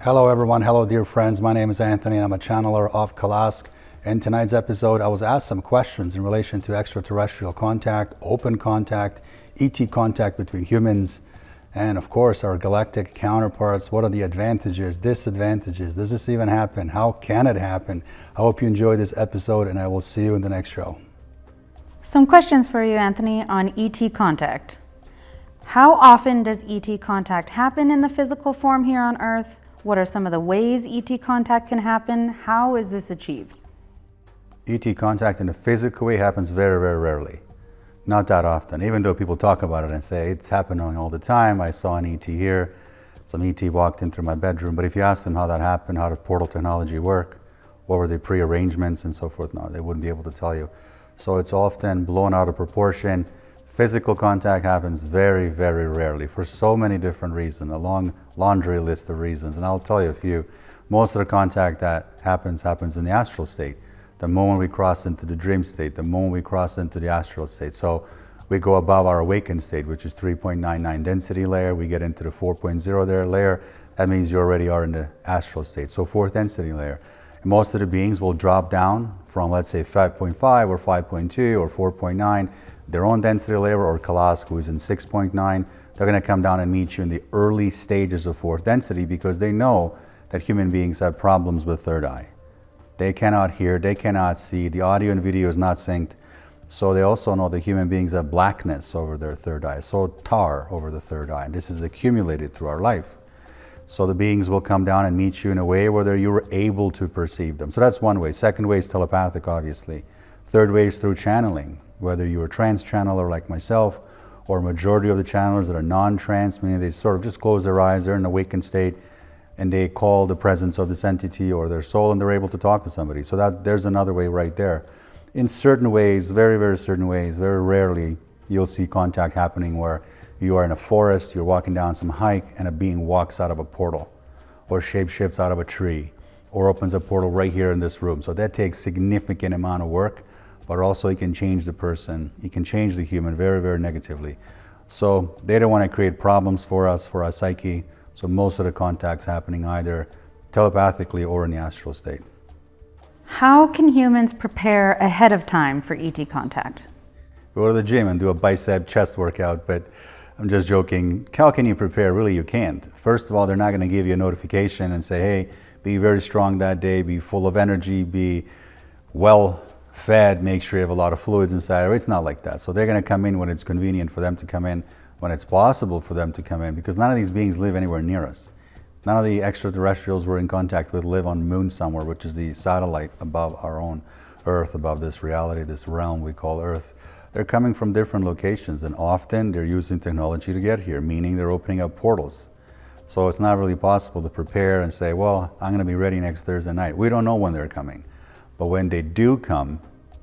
Hello everyone, hello dear friends. My name is Anthony and I'm a channeler of KALASK. In tonight's episode, I was asked some questions in relation to extraterrestrial contact, open contact, ET contact between humans, and of course our galactic counterparts. What are the advantages, disadvantages? Does this even happen? How can it happen? I hope you enjoy this episode and I will see you in the next show. Some questions for you, Anthony, on ET contact. How often does ET contact happen in the physical form here on Earth? What are some of the ways ET contact can happen? How is this achieved? ET contact in a physical way happens very, very rarely. Not that often, even though people talk about it and say it's happening all the time. I saw an ET here, some ET walked in through my bedroom. But if you ask them how that happened, how did portal technology work, what were the pre-arrangements and so forth, no, they wouldn't be able to tell you. So it's often blown out of proportion. Physical contact happens very, very rarely for so many different reasons, a long laundry list of reasons. And I'll tell you a few. Most of the contact that happens in the astral state. The moment we cross into the dream state, the moment we cross into the astral state. So we go above our awakened state, which is 3.99 density layer. We get into the 4.0 there layer. That means you already are in the astral state. So fourth density layer. And most of the beings will drop down from, let's say, 5.5 or 5.2 or 4.9, their own density layer, or KALASK, who is in 6.9. They're going to come down and meet you in the early stages of fourth density because they know that human beings have problems with third eye. They cannot hear, they cannot see, the audio and video is not synced. So they also know that human beings have blackness over their third eye, so tar over the third eye, and this is accumulated through our life. So the beings will come down and meet you in a way where you were able to perceive them. So that's one way. Second way is telepathic, obviously. Third way is through channeling, whether you're a trance channeler like myself, or a majority of the channelers that are non-trance, meaning they sort of just close their eyes, they're in an awakened state, and they call the presence of this entity or their soul, and they're able to talk to somebody. So there's another way right there. In certain ways, very, very certain ways, very rarely, you'll see contact happening where you are in a forest, you're walking down some hike, and a being walks out of a portal, or shapeshifts out of a tree, or opens a portal right here in this room. So that takes significant amount of work, but also you can change the person, you can change the human very, very negatively. So they don't want to create problems for us, for our psyche. So most of the contact's happening either telepathically or in the astral state. How can humans prepare ahead of time for ET contact? Go to the gym and do a bicep chest workout, but I'm just joking. How can you prepare? Really, you can't. First of all, they're not going to give you a notification and say, hey, be very strong that day, be full of energy, be well fed, make sure you have a lot of fluids inside. It's not like that. So they're going to come in when it's convenient for them to come in, when it's possible for them to come in, because none of these beings live anywhere near us. None of the extraterrestrials we're in contact with live on the moon somewhere, which is the satellite above our own Earth, above this reality, this realm we call Earth. They're coming from different locations, and often they're using technology to get here, meaning they're opening up portals. So it's not really possible to prepare and say, well, I'm going to be ready next Thursday night. We don't know when they're coming. But when they do come,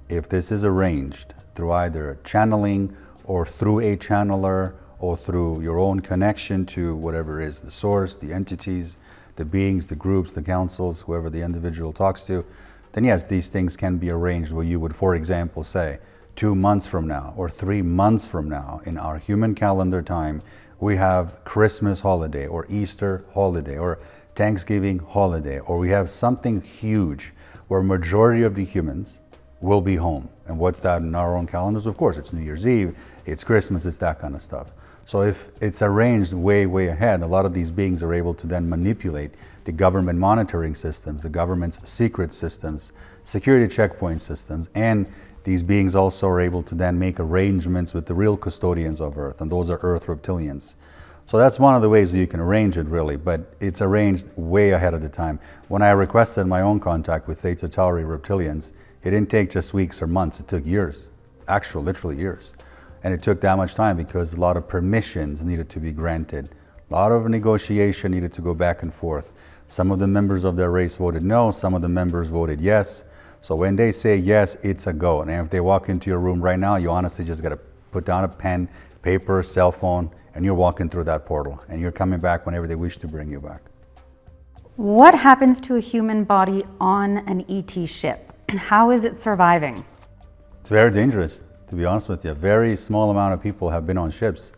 if this is arranged through either channeling or through a channeler or through your own connection to whatever is the source, the entities, the beings, the groups, the councils, whoever the individual talks to, then yes, these things can be arranged where you would, for example, say, 2 months from now or 3 months from now in our human calendar time, we have Christmas holiday or Easter holiday or Thanksgiving holiday, or we have something huge where majority of the humans will be home. And what's that in our own calendars? Of course, it's New Year's Eve, it's Christmas, it's that kind of stuff. So if it's arranged way, way ahead, a lot of these beings are able to then manipulate the government monitoring systems, the government's secret systems, security checkpoint systems, and these beings also are able to then make arrangements with the real custodians of Earth, and those are Earth Reptilians. So that's one of the ways that you can arrange it, really, but it's arranged way ahead of the time. When I requested my own contact with THETA, TAURI, Reptilians, it didn't take just weeks or months, it took years, literally years. And it took that much time because a lot of permissions needed to be granted. A lot of negotiation needed to go back and forth. Some of the members of their race voted no, some of the members voted yes. So when they say yes, it's a go. And if they walk into your room right now, you honestly just got to put down a pen, paper, cell phone, and you're walking through that portal. And you're coming back whenever they wish to bring you back. What happens to a human body on an ET ship? How is it surviving? It's very dangerous, to be honest with you. A very small amount of people have been on ships.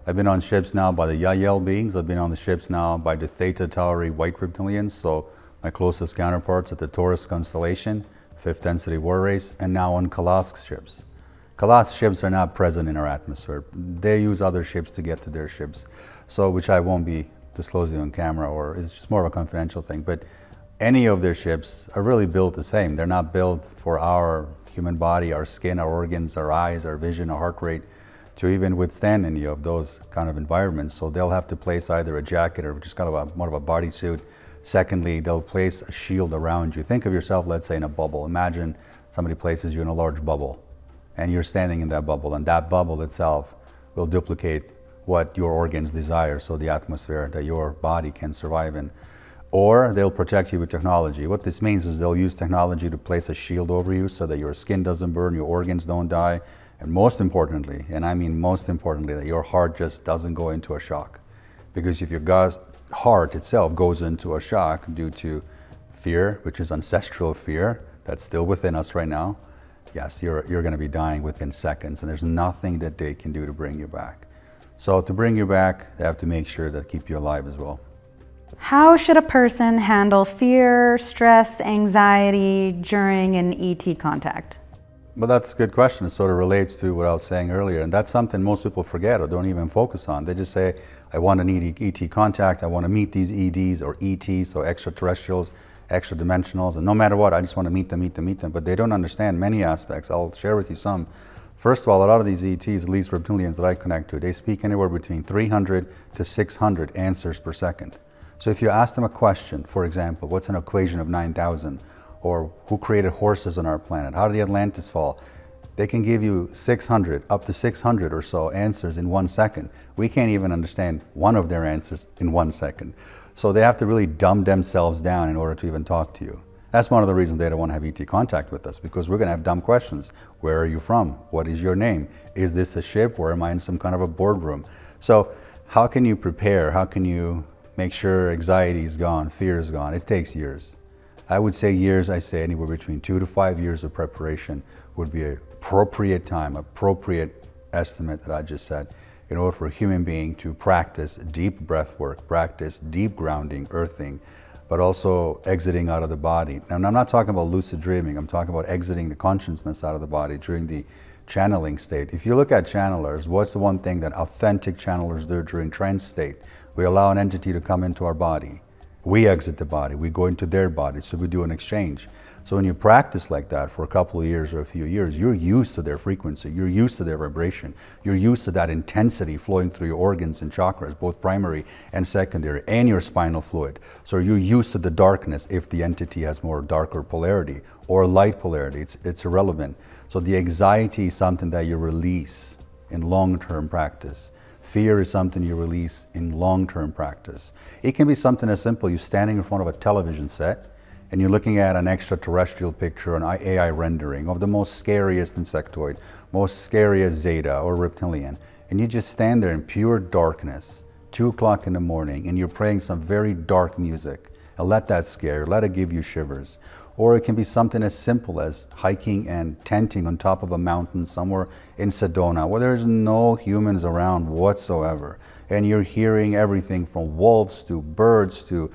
I've been on ships now by the Yahyel beings. I've been on the ships now by the THETA TAURI white reptilians. So my closest counterparts at the Taurus constellation, 5th density war race, and now on KALASK ships. KALASK ships are not present in our atmosphere. They use other ships to get to their ships. So, which I won't be disclosing on camera, or it's just more of a confidential thing. But any of their ships are really built the same. They're not built for our human body, our skin, our organs, our eyes, our vision, our heart rate, to even withstand any of those kind of environments. So they'll have to place either a jacket or just kind of more of a bodysuit. Secondly, they'll place a shield around you. Think of yourself, let's say, in a bubble. Imagine somebody places you in a large bubble and you're standing in that bubble, and that bubble itself will duplicate what your organs desire, so the atmosphere that your body can survive in. Or they'll protect you with technology. What this means is they'll use technology to place a shield over you so that your skin doesn't burn, your organs don't die, and most importantly, and I mean most importantly, that your heart just doesn't go into a shock. Because if your heart itself goes into a shock due to fear, which is ancestral fear, that's still within us right now, yes, you're going to be dying within seconds, and there's nothing that they can do to bring you back. So to bring you back, they have to make sure to keep you alive as well. How should a person handle fear, stress, anxiety during an ET contact? Well, that's a good question. It sort of relates to what I was saying earlier, and that's something most people forget or don't even focus on. They just say, I want an ET contact, I want to meet these EDs or ETs, so extraterrestrials, extra dimensionals, and no matter what, I just want to meet them, but they don't understand many aspects. I'll share with you some. First of all, a lot of these ETs, at least reptilians that I connect to, they speak anywhere between 300 to 600 answers per second. So if you ask them a question, for example, what's an equation of 9,000? Or who created horses on our planet? How did the Atlantis fall? They can give you 600, up to 600 or so answers in 1 second. We can't even understand one of their answers in 1 second. So they have to really dumb themselves down in order to even talk to you. That's one of the reasons they don't want to have ET contact with us, because we're going to have dumb questions. Where are you from? What is your name? Is this a ship, or am I in some kind of a boardroom? So how can you prepare? How can you make sure anxiety is gone, fear is gone? It takes years. I would say years. I say anywhere between 2 to 5 years of preparation would be an appropriate time, appropriate estimate that I just said, in order for a human being to practice deep breath work, practice deep grounding, earthing, but also exiting out of the body. And I'm not talking about lucid dreaming. I'm talking about exiting the consciousness out of the body during the channeling state. If you look at channelers, what's the one thing that authentic channelers do during trance state? We allow an entity to come into our body. We exit the body, we go into their body, so we do an exchange. So when you practice like that for a couple of years or a few years, you're used to their frequency, you're used to their vibration, you're used to that intensity flowing through your organs and chakras, both primary and secondary, and your spinal fluid. So you're used to the darkness if the entity has more darker polarity or light polarity, it's irrelevant. So the anxiety is something that you release in long-term practice. Fear is something you release in long-term practice. It can be something as simple, you're standing in front of a television set and you're looking at an extraterrestrial picture, an AI rendering of the most scariest insectoid, most scariest Zeta or reptilian, and you just stand there in pure darkness, 2 o'clock in the morning, and you're playing some very dark music, and let that scare you, let it give you shivers. Or it can be something as simple as hiking and tenting on top of a mountain somewhere in Sedona where there's no humans around whatsoever. And you're hearing everything from wolves to birds to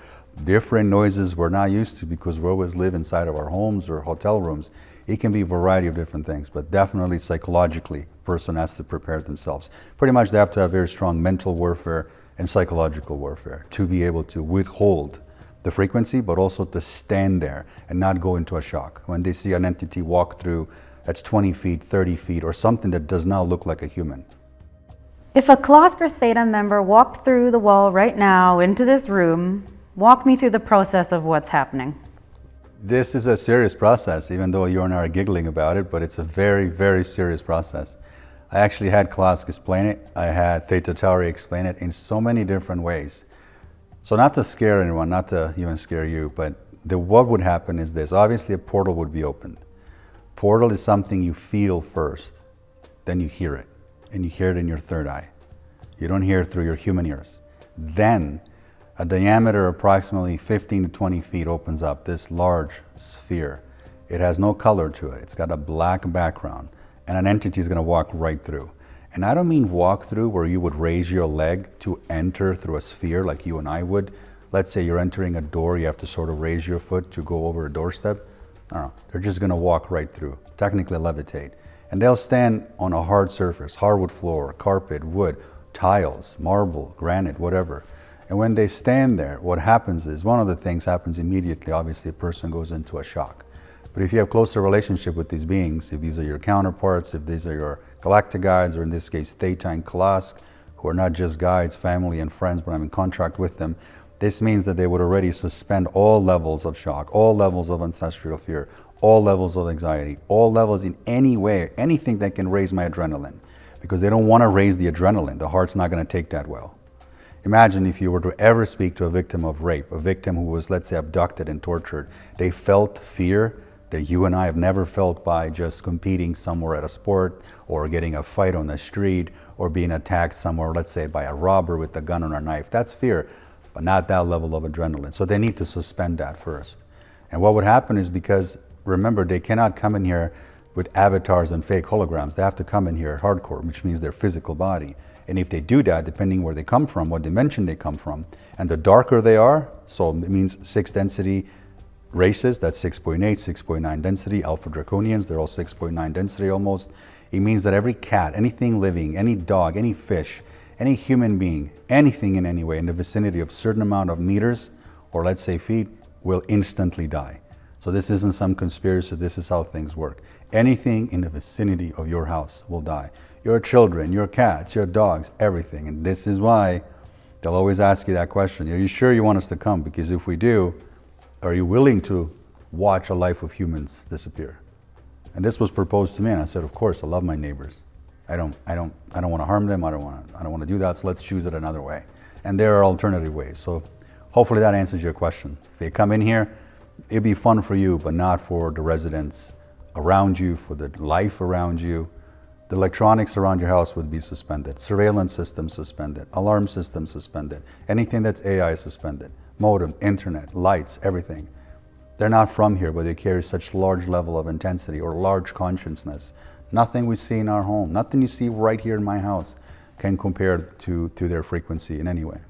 different noises we're not used to because we always live inside of our homes or hotel rooms. It can be a variety of different things, but definitely psychologically, a person has to prepare themselves. Pretty much they have to have very strong mental warfare and psychological warfare to be able to withhold the frequency, but also to stand there and not go into a shock. When they see an entity walk through that's 20 feet, 30 feet, or something that does not look like a human. If a KALASK or THETA member walked through the wall right now into this room, walk me through the process of what's happening. This is a serious process, even though you and I are giggling about it, but it's a very, very serious process. I actually had KALASK explain it. I had THETA TAURI explain it in so many different ways. So not to scare anyone, not to even scare you, but what would happen is this. Obviously a portal would be opened. Portal is something you feel first, then you hear it, and you hear it in your third eye. You don't hear it through your human ears. Then a diameter approximately 15 to 20 feet opens up, this large sphere. It has no color to it. It's got a black background, and an entity is going to walk right through. And I don't mean walk through where you would raise your leg to enter through a sphere like you and I would. Let's say you're entering a door, you have to sort of raise your foot to go over a doorstep. No, they're just gonna walk right through, technically levitate. And they'll stand on a hard surface, hardwood floor, carpet, wood, tiles, marble, granite, whatever. And when they stand there, what happens is, one of the things happens immediately, obviously a person goes into a shock. But if you have closer relationship with these beings, if these are your counterparts, if these are your galactic guides, or in this case, THETA and KALASK, who are not just guides, family and friends, but I'm in contract with them, this means that they would already suspend all levels of shock, all levels of ancestral fear, all levels of anxiety, all levels in any way, anything that can raise my adrenaline, because they don't want to raise the adrenaline. The heart's not going to take that well. Imagine if you were to ever speak to a victim of rape, a victim who was, let's say, abducted and tortured. They felt fear that you and I have never felt by just competing somewhere at a sport, or getting a fight on the street, or being attacked somewhere, let's say, by a robber with a gun or a knife. That's fear, but not that level of adrenaline. So they need to suspend that first. And what would happen is, because remember, they cannot come in here with avatars and fake holograms. They have to come in here hardcore, which means their physical body. And if they do that, depending where they come from, what dimension they come from, and the darker they are, so it means 6 density races, that's 6.8, 6.9 density, alpha draconians, they're all 6.9 density almost. It means that every cat, anything living, any dog, any fish, any human being, anything in any way in the vicinity of a certain amount of meters, or let's say feet, will instantly die. So this isn't some conspiracy, this is how things work. Anything in the vicinity of your house will die. Your children, your cats, your dogs, everything. And this is why they'll always ask you that question. Are you sure you want us to come? Because if we do, are you willing to watch a life of humans disappear? And this was proposed to me, and I said, of course, I love my neighbors. I don't want to harm them. I don't want to do that. So let's choose it another way. And there are alternative ways. So hopefully that answers your question. If they come in here, it'd be fun for you, but not for the residents around you, for the life around you. The electronics around your house would be suspended. Surveillance systems suspended. Alarm systems suspended. Anything that's AI suspended. Modem, internet, lights, everything. They're not from here, but they carry such large level of intensity or large consciousness. Nothing we see in our home, nothing you see right here in my house can compare to their frequency in any way.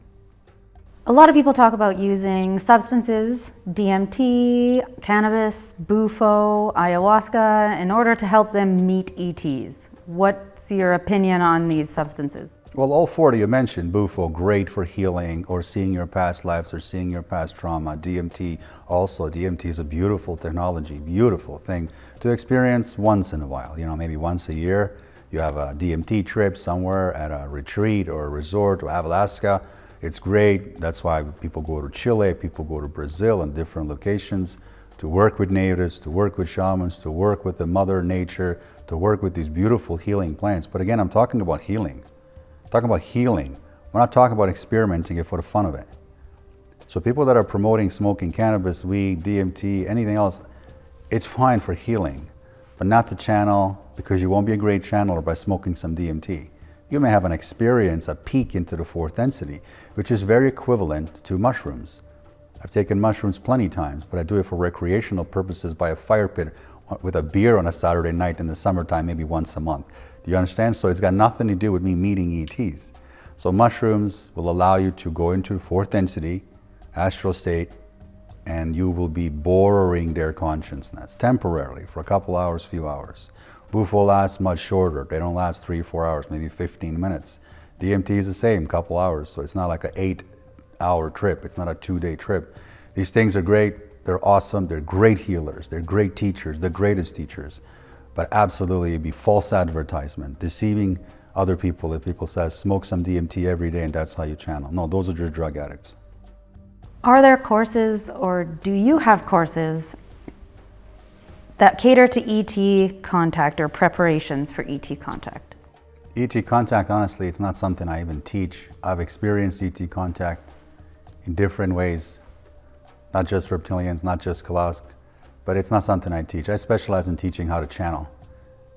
A lot of people talk about using substances, DMT, cannabis, bufo, ayahuasca, in order to help them meet ETs. What's your opinion on these substances? Well, all 40 you mentioned, bufo, great for healing or seeing your past lives or seeing your past trauma. DMT, also, DMT is a beautiful technology, beautiful thing to experience once in a while, maybe once a year. You have a DMT trip somewhere at a retreat or a resort or Alaska. It's great. That's why people go to Chile, people go to Brazil and different locations to work with natives, to work with shamans, to work with the mother nature, to work with these beautiful healing plants. But again, I'm talking about healing. I'm talking about healing. We're not talking about experimenting it for the fun of it. So people that are promoting smoking cannabis, weed, DMT, anything else, it's fine for healing, but not to channel, because you won't be a great channeler by smoking some DMT. You may have an experience, a peek into the 4th density, which is very equivalent to mushrooms. I've taken mushrooms plenty times, but I do it for recreational purposes by a fire pit with a beer on a Saturday night in the summertime, maybe once a month. Do you understand? So it's got nothing to do with me meeting ETs. So mushrooms will allow you to go into 4th density, astral state, and you will be borrowing their consciousness temporarily for a couple hours, few hours. Bufo lasts much shorter. They don't last 3-4 hours, maybe 15 minutes. DMT is the same, couple hours. So it's not like an 8-hour trip. It's not a 2-day trip. These things are great. They're awesome. They're great healers. They're great teachers, the greatest teachers. But absolutely, it'd be false advertisement, deceiving other people if people say, smoke some DMT every day and that's how you channel. No, those are just drug addicts. Are there courses, or do you have courses that cater to ET contact or preparations for ET contact? ET contact, honestly, it's not something I even teach. I've experienced ET contact in different ways, not just reptilians, not just KALASK, but it's not something I teach. I specialize in teaching how to channel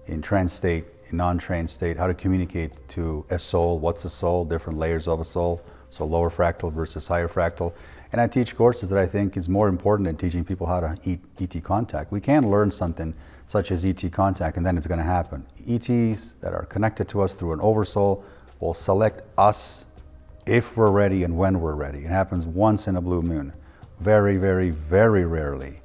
in trance state, a non-trained state, how to communicate to a soul. What's a soul? Different layers of a soul. So lower fractal versus higher fractal. And I teach courses that I think is more important than teaching people how to ET contact. We can learn something such as ET contact and then it's going to happen. ETs that are connected to us through an oversoul will select us if we're ready and when we're ready. It happens once in a blue moon. Very, very, very rarely.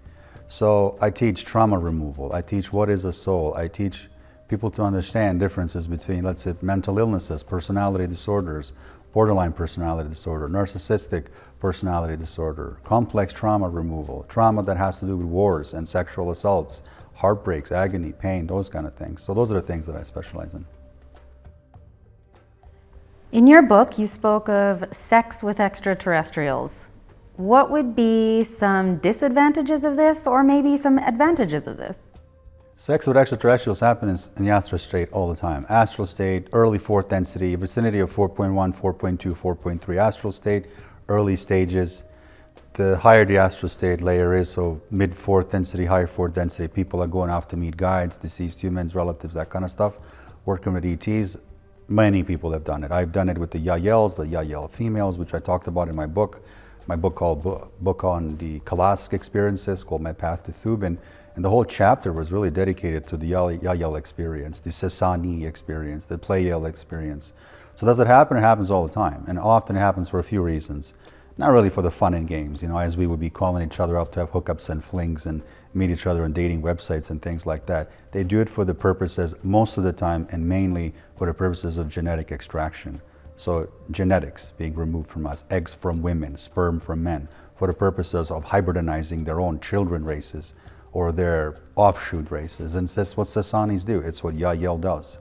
So I teach trauma removal. I teach what is a soul. I teach people to understand differences between, let's say, mental illnesses, personality disorders, borderline personality disorder, narcissistic personality disorder, complex trauma removal, trauma that has to do with wars and sexual assaults, heartbreaks, agony, pain, those kind of things. So those are the things that I specialize in. In your book, you spoke of sex with extraterrestrials. What would be some disadvantages of this, or maybe some advantages of this? Sex with extraterrestrials happens in the astral state all the time. Astral state, early fourth density, vicinity of 4.1, 4.2, 4.3 astral state, early stages. The higher the astral state layer is, so mid fourth density, higher fourth density, people are going off to meet guides, deceased humans, relatives, that kind of stuff. Working with ETs, many people have done it. I've done it with the Yahyels, the Yahyel females, which I talked about in my book called book on the KALASK experiences called My Path to Thuban. And the whole chapter was really dedicated to the Yahyel experience, the Sassani experience, the Pleiel experience. So does it happen? It happens all the time. And often it happens for a few reasons. Not really for the fun and games, as we would be calling each other up to have hookups and flings and meet each other on dating websites and things like that. They do it for the purposes, most of the time, and mainly for the purposes of genetic extraction. So genetics being removed from us, eggs from women, sperm from men, for the purposes of hybridizing their own children races or their offshoot races. And that's what Sassanis do. It's what Yahyel does.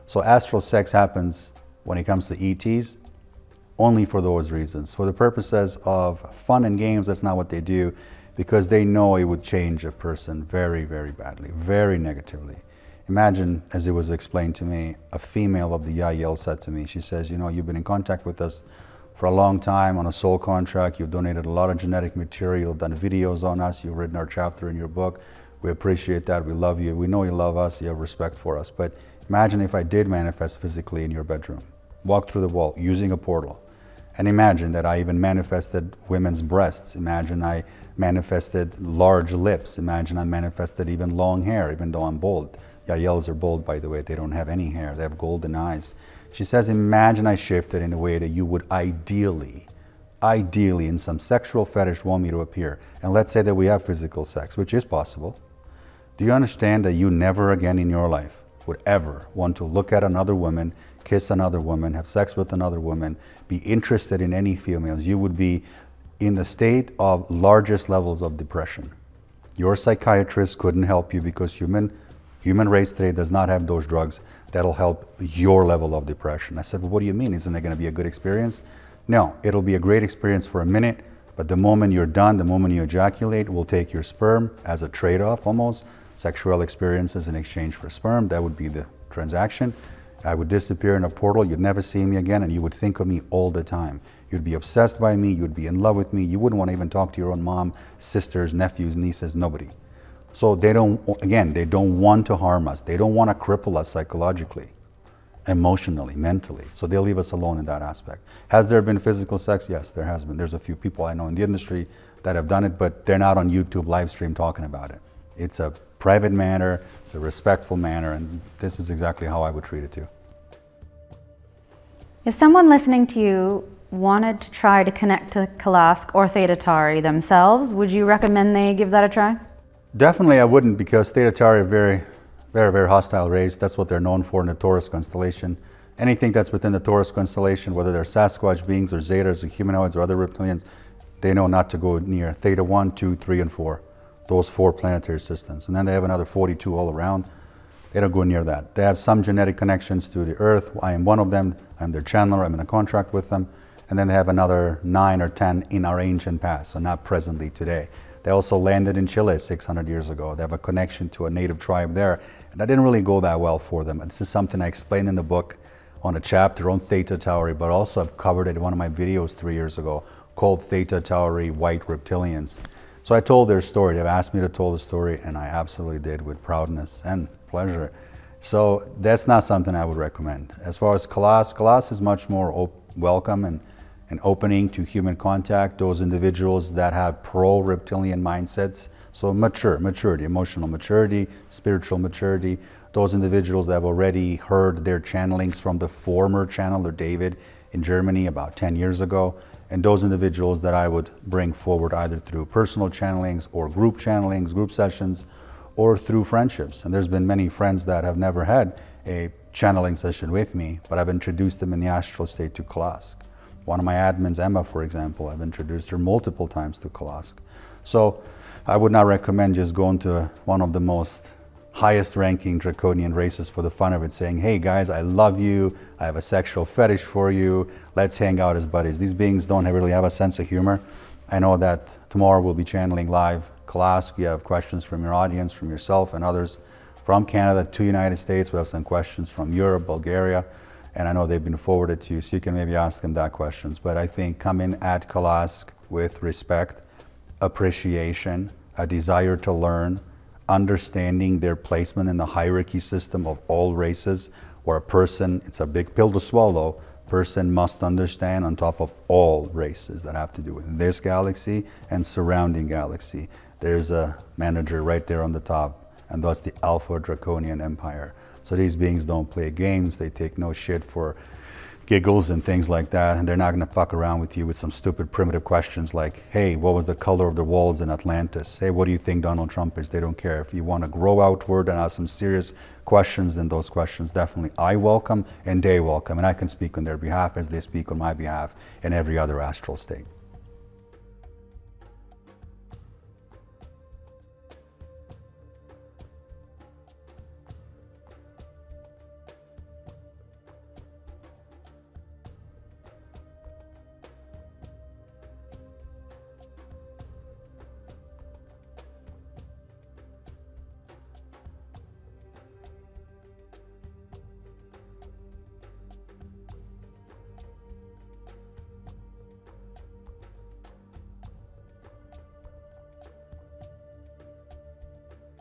So astral sex happens when it comes to ETs, only for those reasons. For the purposes of fun and games, that's not what they do, because they know it would change a person very, very badly, very negatively. Imagine, as it was explained to me, a female of the Yahyel said to me, she says, you've been in contact with us for a long time on a soul contract, you've donated a lot of genetic material, done videos on us, you've written our chapter in your book, we appreciate that, we love you, we know you love us, you have respect for us, but imagine if I did manifest physically in your bedroom, walk through the wall using a portal, and imagine that I even manifested women's breasts, imagine I manifested large lips, imagine I manifested even long hair, even though I'm bald. Yahyels are bald, by the way, they don't have any hair, they have golden eyes. She says, imagine I shifted in a way that you would ideally in some sexual fetish want me to appear. And let's say that we have physical sex, which is possible. Do you understand that you never again in your life would ever want to look at another woman, kiss another woman, have sex with another woman, be interested in any females? You would be in the state of largest levels of depression. Your psychiatrist couldn't help you because human race today does not have those drugs that'll help your level of depression. I said, well, what do you mean? Isn't it going to be a good experience? No, it'll be a great experience for a minute, but the moment you're done, the moment you ejaculate, we'll take your sperm as a trade-off almost, sexual experiences in exchange for sperm. That would be the transaction. I would disappear in a portal, you'd never see me again, and you would think of me all the time. You'd be obsessed by me, you'd be in love with me, you wouldn't want to even talk to your own mom, sisters, nephews, nieces, nobody. So they don't want to harm us. They don't want to cripple us psychologically, emotionally, mentally. So they'll leave us alone in that aspect. Has there been physical sex? Yes, there has been. There's a few people I know in the industry that have done it, but they're not on YouTube live stream talking about it. It's a private manner, it's a respectful manner, and this is exactly how I would treat it too. If someone listening to you wanted to try to connect to KALASK or THETA TAURI themselves, would you recommend they give that a try? Definitely I wouldn't, because THETA TAURI are very, very, very hostile race. That's what they're known for in the Taurus constellation. Anything that's within the Taurus constellation, whether they're Sasquatch beings or Zetas or humanoids or other reptilians, they know not to go near Theta 1, 2, 3, and 4. Those 4 planetary systems. And then they have another 42 all around. They don't go near that. They have some genetic connections to the Earth. I am one of them. I'm their channeler. I'm in a contract with them. And then they have another 9 or 10 in our ancient past, so not presently today. They also landed in Chile 600 years ago. They have a connection to a native tribe there. And that didn't really go that well for them. This is something I explained in the book on a chapter on THETA TAURI, but also I've covered it in one of my videos 3 years ago called THETA TAURI White Reptilians. So I told their story. They've asked me to tell the story, and I absolutely did with proudness and pleasure. So that's not something I would recommend. As far as KALASK is much more welcome and opening to human contact. Those individuals that have pro-reptilian mindsets, so maturity, emotional maturity, spiritual maturity. Those individuals that have already heard their channelings from the former channeler David in Germany about 10 years ago. And those individuals that I would bring forward either through personal channelings or group channelings, group sessions, or through friendships. And there's been many friends that have never had a channeling session with me, but I've introduced them in the astral state to KALASK. One of my admins, Emma, for example, I've introduced her multiple times to KALASK. So I would not recommend just going to one of the most highest ranking draconian races for the fun of it, saying, hey guys, I love you, I have a sexual fetish for you, let's hang out as buddies. These beings don't really have a sense of humor. I know that tomorrow we'll be channeling live KALASK. You have questions from your audience, from yourself and others from Canada to United States. We have some questions from Europe, Bulgaria, and I know they've been forwarded to you, so you can maybe ask them that questions. But I think come in at KALASK with respect, appreciation, a desire to learn, understanding their placement in the hierarchy system of all races, where a person, it's a big pill to swallow, person must understand on top of all races that have to do with this galaxy and surrounding galaxy. There's a manager right there on the top, and that's the Alpha Draconian Empire. So these beings don't play games, they take no shit for giggles and things like that, and they're not gonna fuck around with you with some stupid primitive questions like, hey, what was the color of the walls in Atlantis? Hey, what do you think Donald Trump is? They don't care. If you wanna grow outward and ask some serious questions, then those questions definitely I welcome and they welcome, and I can speak on their behalf as they speak on my behalf in every other astral state.